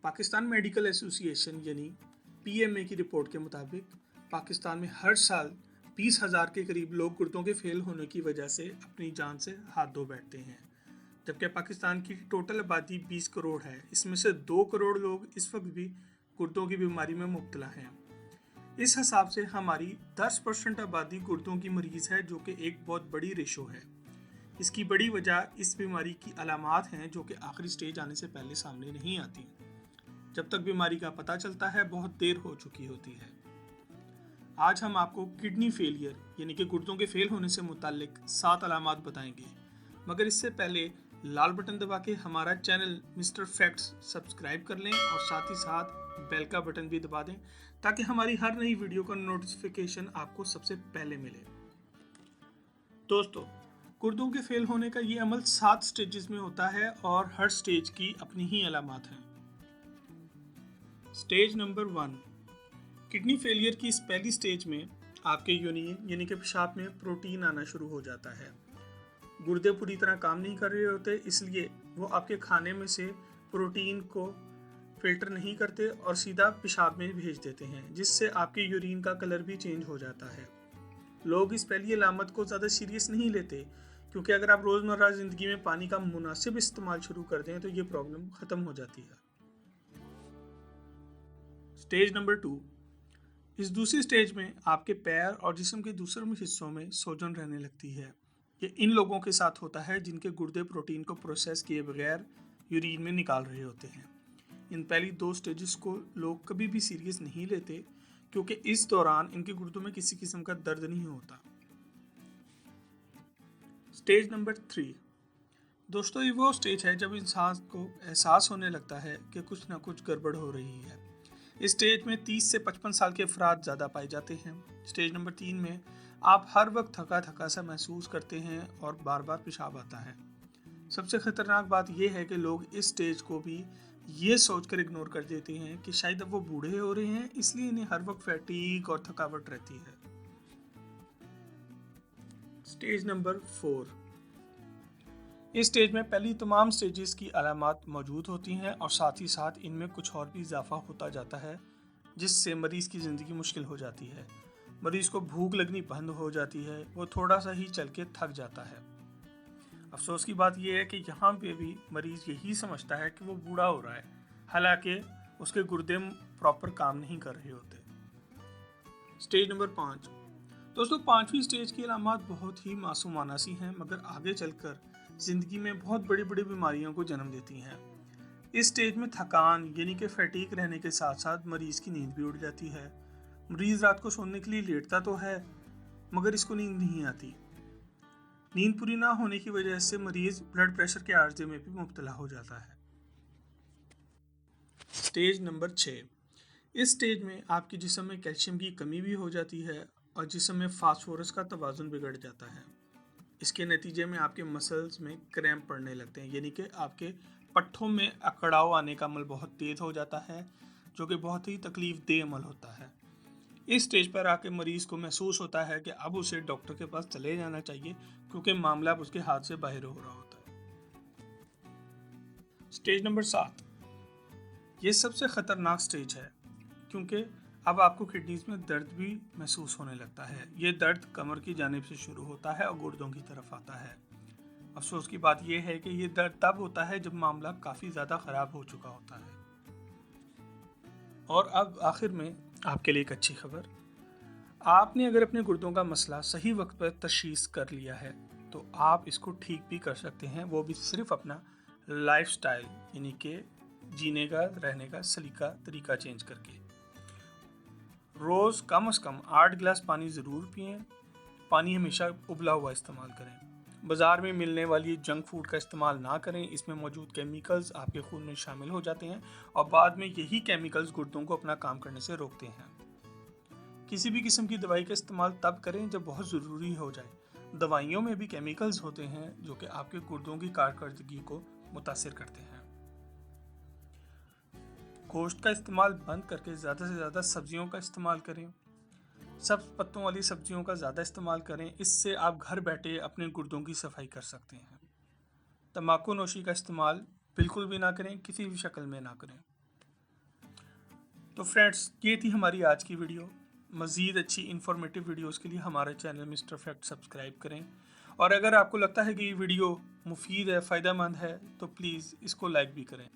Pakistan medical association यानी PMA की report के मुताबिक पाकिस्तान में हर साल 20,000 के करीब लोग गुर्दों के फेल होने की वजह से अपनी जान से हाथ धो बैठते हैं। जबकि पाकिस्तान की टोटल आबादी 20 करोड़ है। इसमें से 2 करोड़ लोग इस वक्त भी गुर्दों की बीमारी में मुब्तला हैं। इस हिसाब से हमारी 10% आबादी गुर्दों की मरीज है, जो कि एक बहुत बड़ी रेशो है। इसकी बड़ी वजह इस बीमारी की अलामात हैं जो कि आखिरी स्टेज आने से पहले सामने नहीं आती। जब तक बीमारी का पता चलता है बहुत देर हो चुकी होती है। आज हम आपको किडनी फेलियर यानी कि गुर्दों के फेल होने से मुताल्लिक 7 अलामात बताएंगे, मगर इससे पहले लाल बटन दबा के हमारा चैनल मिस्टर फैक्ट्स सब्सक्राइब कर लें और साथ ही साथ बेल का बटन भी दबा दें ताकि हमारी हर नई वीडियो का नोटिफिकेशन आपको सबसे पहले मिले। दोस्तों, गुर्दों के फेल होने का ये अमल 7 स्टेजेस में होता है और हर स्टेज की अपनी ही अलामात हैं। स्टेज नंबर 1, किडनी फेलियर की इस पहली स्टेज में आपके यूरिन यानी कि पेशाब में प्रोटीन आना शुरू हो जाता है। गुर्दे पूरी तरह काम नहीं कर रहे होते, इसलिए वो आपके खाने में से प्रोटीन को फिल्टर नहीं करते और सीधा पेशाब में भेज देते हैं, जिससे आपके यूरिन का कलर भी चेंज हो जाता है। लोग इस पहली अलामत को ज़्यादा सीरियस नहीं लेते, क्योंकि अगर आप रोज़मर्रा ज़िंदगी में पानी का मुनासिब इस्तेमाल शुरू कर दें तो ये प्रॉब्लम ख़त्म हो जाती है। स्टेज नंबर 2, इस दूसरी स्टेज में आपके पैर और जिस्म के दूसरे हिस्सों में सोजन रहने लगती है। ये इन लोगों के साथ होता है जिनके गुर्दे प्रोटीन को प्रोसेस किए बगैर यूरिन में निकाल रहे होते हैं। इन पहली 2 स्टेजेस को लोग कभी भी सीरियस नहीं लेते, क्योंकि इस दौरान इनके गुर्दों में किसी किस्म का दर्द नहीं होता। स्टेज नंबर 3, दोस्तों, ये वो स्टेज है जब इंसान को एहसास होने लगता है कि कुछ ना कुछ गड़बड़ हो रही है। इस स्टेज में 30 से 55 साल के अफराद ज़्यादा पाए जाते हैं। स्टेज नंबर 3 में आप हर वक्त थका थका सा महसूस करते हैं और बार बार पेशाब आता है। सबसे ख़तरनाक बात यह है कि लोग इस स्टेज को भी ये सोचकर इग्नोर कर देते हैं कि शायद अब वो बूढ़े हो रहे हैं, इसलिए इन्हें हर वक्त फैटीग और थकावट रहती है। स्टेज नंबर 4, इस स्टेज में पहली तमाम स्टेजेस की अलामात मौजूद होती हैं और साथ ही साथ इनमें कुछ और भी इजाफा होता जाता है, जिससे मरीज़ की ज़िंदगी मुश्किल हो जाती है। मरीज़ को भूख लगनी बंद हो जाती है, वो थोड़ा सा ही चल के थक जाता है। अफसोस की बात यह है कि यहाँ पे भी मरीज़ यही समझता है कि वो बूढ़ा हो रहा है, हालांकि उसके गुर्दे प्रॉपर काम नहीं कर रहे होते। स्टेज नंबर 5, दोस्तों, 5वीं स्टेज की अलामात बहुत ही मासूमाना सी हैं, मगर आगे चलकर ज़िंदगी में बहुत बड़ी बड़ी बीमारियों को जन्म देती हैं। इस स्टेज में थकान यानी कि फैटीग रहने के साथ साथ मरीज़ की नींद भी उड़ जाती है। मरीज़ रात को सोने के लिए लेटता तो है, मगर इसको नींद नहीं आती। नींद पूरी ना होने की वजह से मरीज़ ब्लड प्रेशर के आर्जे में भी मुब्तला हो जाता है। स्टेज नंबर 6, इस स्टेज में आपके जिस्म में कैल्शियम की कमी भी हो जाती है और जिस्म में फास्फोरस का तवाज़ुन बिगड़ जाता है। इसके नतीजे में आपके मसल्स में क्रैम्प पड़ने लगते हैं, यानी कि आपके पट्ठों में अकड़ाव आने का अमल बहुत तेज़ हो जाता है, जो कि बहुत ही तकलीफ़देह अमल होता है। इस स्टेज पर आके मरीज़ को महसूस होता है कि अब उसे डॉक्टर के पास चले जाना चाहिए, क्योंकि मामला उसके हाथ से बाहर हो रहा होता है। स्टेज नंबर 7, ये सबसे ख़तरनाक स्टेज है, क्योंकि अब आपको किडनीज में दर्द भी महसूस होने लगता है। ये दर्द कमर की जानिब से शुरू होता है और गुर्दों की तरफ आता है। अफसोस की बात यह है कि ये दर्द तब होता है जब मामला काफ़ी ज़्यादा ख़राब हो चुका होता है। और अब आखिर में आपके लिए एक अच्छी खबर, आपने अगर अपने गुर्दों का मसला सही वक्त पर तशख़ीस कर लिया है तो आप इसको ठीक भी कर सकते हैं, वो भी सिर्फ अपना लाइफस्टाइल यानी कि जीने का रहने का सलीका तरीका चेंज करके। रोज़ कम से कम 8 गिलास पानी ज़रूर पिएं। पानी हमेशा उबला हुआ इस्तेमाल करें। बाज़ार में मिलने वाली जंक फूड का इस्तेमाल ना करें, इसमें मौजूद केमिकल्स आपके खून में शामिल हो जाते हैं और बाद में यही केमिकल्स गुर्दों को अपना काम करने से रोकते हैं। किसी भी किस्म की दवाई का इस्तेमाल तब करें जब बहुत ज़रूरी हो जाए। दवाइयों में भी केमिकल्स होते हैं जो कि आपके गुर्दों की कारकर्दगी को मुतासिर करते हैं। गोश्त का इस्तेमाल बंद करके ज़्यादा से ज़्यादा सब्जियों का इस्तेमाल करें। सब्ज़ पत्तों वाली सब्जियों का ज़्यादा इस्तेमाल करें, इससे आप घर बैठे अपने गुर्दों की सफाई कर सकते हैं। तंबाकू नोशी का इस्तेमाल बिल्कुल भी ना करें, किसी भी शक्ल में ना करें। तो फ्रेंड्स, ये थी हमारी आज की वीडियो। मज़ीद अच्छी इन्फॉर्मेटिव वीडियोस के लिए हमारे चैनल मिस्टर फैक्ट सब्सक्राइब करें, और अगर आपको लगता है कि ये वीडियो मुफीद है, फ़ायदेमंद है, तो प्लीज़ इसको लाइक भी करें।